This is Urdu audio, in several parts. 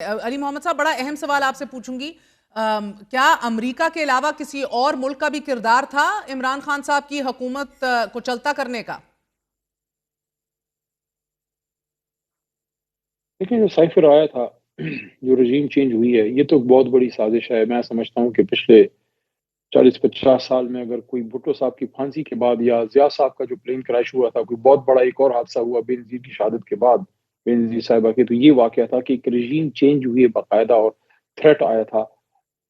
علی محمد صاحب، بڑا اہم سوال آپ سے پوچھوں گی. کیا امریکہ کے علاوہ کسی اور ملک کا بھی کردار تھا عمران خان صاحب کی حکومت کو چلتا کرنے کا؟ دیکھیں، جو سائفر آیا تھا، جو رجیم چینج ہوئی ہے، یہ تو بہت بڑی سازش ہے. میں سمجھتا ہوں کہ پچھلے 40-50 سال میں اگر کوئی بھٹو صاحب کی پھانسی کے بعد یا ضیاء صاحب کا جو پلین کریش ہوا تھا، کوئی بہت بڑا ایک اور حادثہ ہوا بے نظیر کی شہادت کے بعد، بے نظیر صاحبہ کے، تو یہ واقعہ تھا کہ ایک رجیم چینج ہوئی ہے باقاعدہ، اور تھریٹ آیا تھا.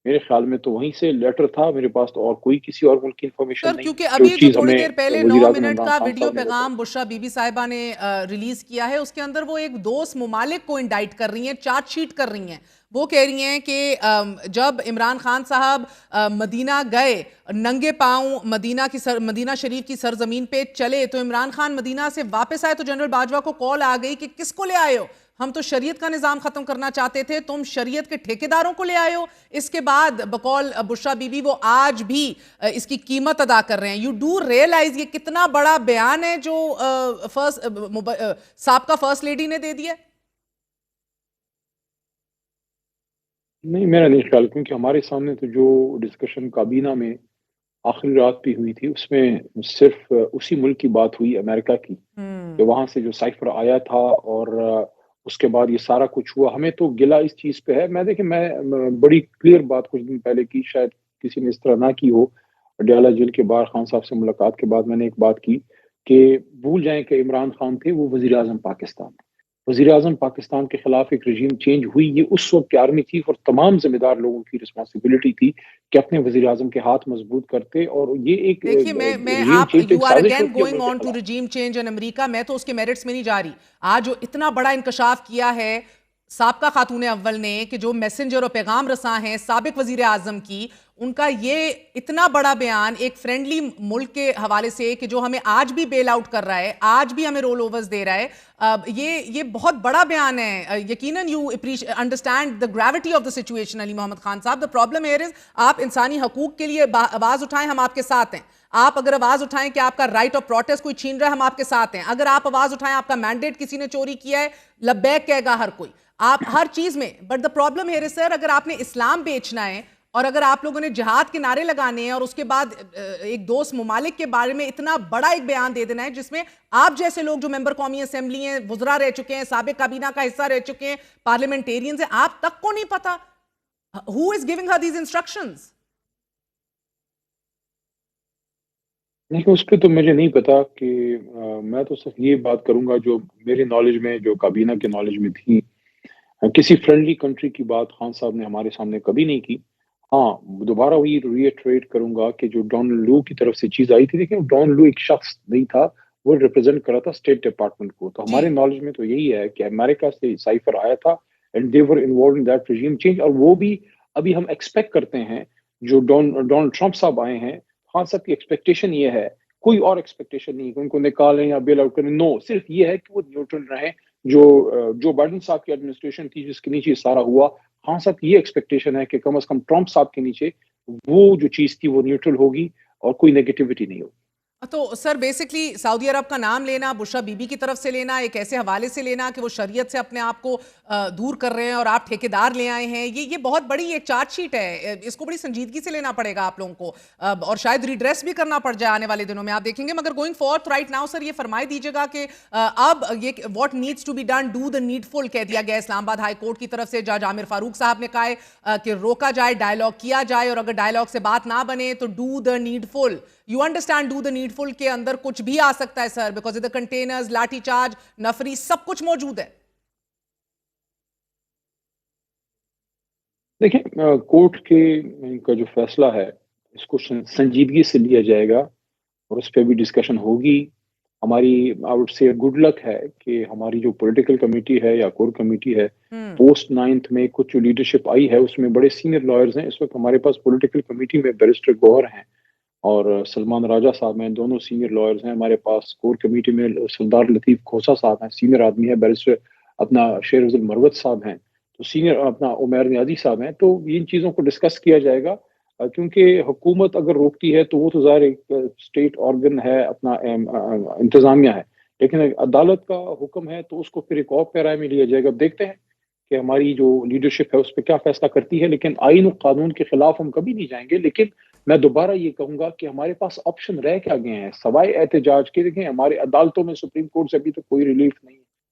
میرے خیال میں تو وہیں سے لیٹر تھا. میرے پاس تو اور کوئی کسی اور ملک کی انفارمیشن سر، نہیں کیونکہ جو ابھی جو چیز تھوڑی ہمیں دیر پہلے وزیر 9 اعظم منٹ عمران کا خان ویڈیو صاحب نے بتایا. پیغام بشرا بی بی صاحبہ نے ریلیز کیا ہے، اس کے اندر وہ ایک دوست ممالک کو انڈائٹ کر رہی ہیں، چارج شیٹ کر رہی ہیں. وہ کہہ رہی ہیں کہ جب عمران خان صاحب مدینہ گئے، ننگے پاؤں مدینہ شریف کی سرزمین پہ چلے، تو عمران خان مدینہ سے واپس آئے تو جنرل باجوہ کو کال آ گئی کہ کس کو لے آئے ہو؟ ہم تو شریعت کا نظام ختم کرنا چاہتے تھے، تم شریعت کے ٹھیکیداروں کو لے آئے ہو. اس کے بعد بقول بشرا بی بی وہ آج بھی اس کی قیمت ادا کر رہے ہیں. یو ڈو ریئلائز یہ کتنا بڑا بیان ہے جو سابقہ فرسٹ لیڈی نے دے دیا؟ نہیں، میرا نہیں خیال، کیونکہ ہمارے سامنے تو جو ڈسکشن کابینہ میں آخری رات بھی ہوئی تھی، اس میں صرف اسی ملک کی بات ہوئی، امریکہ کی، کہ وہاں سے جو سائفر آیا تھا اور اس کے بعد یہ سارا کچھ ہوا. ہمیں تو گلہ اس چیز پہ ہے. میں بڑی کلیئر بات کچھ دن پہلے کی، شاید کسی نے اس طرح نہ کی ہو. ڈیالہ جیل کے باہر خان صاحب سے ملاقات کے بعد میں نے ایک بات کی کہ بھول جائیں کہ عمران خان تھے، وہ وزیر اعظم پاکستان. وزیر اعظم پاکستان کے خلاف ایک رجیم چینج ہوئی، یہ اس وقت کی آرمی چیف اور تمام ذمہ دار لوگوں کی رسپانسبلٹی تھی کہ اپنے وزیر اعظم کے ہاتھ مضبوط کرتے، اور یہ ایک دیکھیے، میں رجیم آپ چینج تو ایک یو آر سازش اگین ہوتی ہے گوئنگ ملک کے آن ٹو خلاف. رجیم چینج ان امریکہ. میں تو اس کے میرٹس میں نہیں جا رہی. آج جو اتنا بڑا انکشاف کیا ہے سابقہ خاتون اول نے، کہ جو میسنجر اور پیغام رساں ہیں سابق وزیر اعظم کی، ان کا یہ اتنا بڑا بیان ایک فرینڈلی ملک کے حوالے سے کہ جو ہمیں آج بھی بیل آؤٹ کر رہا ہے، آج بھی ہمیں رول اوورز دے رہا ہے، یہ بہت بڑا بیان ہے. یقیناً you understand the gravity of the situation. Ali Mohammad Khan sahab, the problem here از آپ انسانی حقوق کے لیے آواز اٹھائیں، ہم آپ کے ساتھ ہیں. آپ اگر آواز اٹھائیں کہ آپ کا رائٹ آف پروٹیسٹ کوئی چھین رہا ہے، ہم آپ کے ساتھ ہیں. اگر آپ آواز اٹھائیں آپ کا مینڈیٹ کسی نے چوری کیا ہے، لبیک کہے گا ہر کوئی، آپ ہر چیز میں. But the problem here is sir, اگر آپ نے اسلام بیچنا ہے اور اگر آپ لوگوں نے جہاد کے نعرے لگانے ہیں اور اس کے بعد ایک دوست ممالک کے بارے میں اتنا بڑا ایک بیان دے دینا ہے جس میں آپ جیسے لوگ جو ممبر قومی اسمبلی ہیں، وزراء رہ چکے ہیں، سابق کابینہ کا حصہ رہ چکے ہیں، پارلیمنٹیرینز ہیں، آپ تک کو نہیں پتا who is giving her these instructions. نہیں، اس پہ تو مجھے نہیں پتا کہ میں تو صرف یہ بات کروں گا جو میرے نالج میں، جو کابینہ کے نالج میں تھی. کسی فرینڈلی کنٹری کی بات خان صاحب نے ہمارے سامنے کبھی نہیں کی. ہاں، دوبارہ وہی ریٹریٹ کروں گا کہ جو ڈونلڈ لو کی طرف سے چیز آئی تھی، دیکھیں ڈونلڈ لو ایک شخص نہیں تھا، وہ ریپرزینٹ کر رہا تھا اسٹیٹ ڈپارٹمنٹ کو. تو جی. ہمارے نالج میں تو یہی ہے کہ امریکہ سے سائفر آیا تھا and they were involved in that regime change. اور وہ بھی ابھی ہم ایکسپیکٹ کرتے ہیں، جو ڈونلڈ ٹرمپ صاحب آئے ہیں، خان صاحب کی ایکسپیکٹیشن یہ ہے، کوئی اور ایکسپیکٹیشن نہیں کہ ان کو نکالیں یا بیل آؤٹ کریں. نو، صرف یہ ہے کہ وہ نیوٹرل رہیں. جو بائیڈن صاحب کی ایڈمنسٹریشن تھی جس کے نیچے سارا ہوا، خان صاحب کی یہ ایکسپیکٹیشن ہے کہ کم از کم ٹرمپ صاحب کے نیچے وہ جو چیز تھی وہ نیوٹرل ہوگی اور کوئی نیگیٹیوٹی نہیں ہوگی. تو سر بیسکلی سعودی عرب کا نام لینا، بشرا بی بی کی طرف سے لینا، ایک ایسے حوالے سے لینا کہ وہ شریعت سے اپنے آپ کو دور کر رہے ہیں اور آپ ٹھیکیدار لے آئے ہیں، یہ بہت بڑی ایک چارج شیٹ ہے. اس کو بڑی سنجیدگی سے لینا پڑے گا آپ لوگوں کو، اور شاید ریڈریس بھی کرنا پڑ جائے آنے والے دنوں میں، آپ دیکھیں گے. مگر going forth right now sir, یہ فرمائی دیجیے گا کہ اب یہ what needs to be done, do the needful کہہ دیا گیا اسلام آباد ہائی کورٹ کی طرف سے. جج عامر فاروق صاحب نے کہا ہے کہ روکا جائے، ڈائیلاگ کیا جائے، اور اگر ڈائیلاگ سے بات نہ بنے تو do the needful. You understand do the needful کے اندر کچھ بھی آ سکتا ہے sir, because the containers, lathi charge, نفری، سب کچھ موجود ہے. دیکھیں، کورٹ کا جو فیصلہ ہے اس کو سنجیدگی سے لیا جائے گا اور اس پہ بھی ڈسکشن ہوگی. ہماری I would say good luck ہے کہ ہماری جو پولیٹیکل کمیٹی ہے یا کور کمیٹی ہے، پوسٹ 9th میں کچھ جو لیڈرشپ آئی ہے اس میں بڑے سینئر لائرز ہیں. اس وقت ہمارے پاس پولیٹیکل کمیٹی میں بیرسٹر گوہر ہیں اور سلمان راجہ صاحب ہیں، دونوں سینئر لائرز ہیں. ہمارے پاس کور کمیٹی میں سردار لطیف کھوسا صاحب ہیں، سینئر آدمی ہیں. بیرسٹر اپنا شیر افضل مروت صاحب ہیں، تو سینئر اپنا عمیر نیازی صاحب ہیں. تو ان چیزوں کو ڈسکس کیا جائے گا، کیونکہ حکومت اگر روکتی ہے تو وہ تو ظاہر ایک اسٹیٹ آرگن ہے، اپنا انتظامیہ ہے، لیکن عدالت کا حکم ہے تو اس کو پھر ایک اور پیرائے میں لیا جائے گا. دیکھتے ہیں کہ ہماری جو لیڈرشپ ہے اس پہ کیا فیصلہ کرتی ہے، لیکن آئین و قانون کے خلاف ہم کبھی نہیں جائیں گے. لیکن میں دوبارہ یہ کہوں گا کہ ہمارے پاس آپشن رہ کیا گئے ہیں سوائے احتجاج کے. دیکھیں ہمارے عدالتوں میں سپریم کورٹ سے ابھی تو کوئی ریلیف نہیں ہے.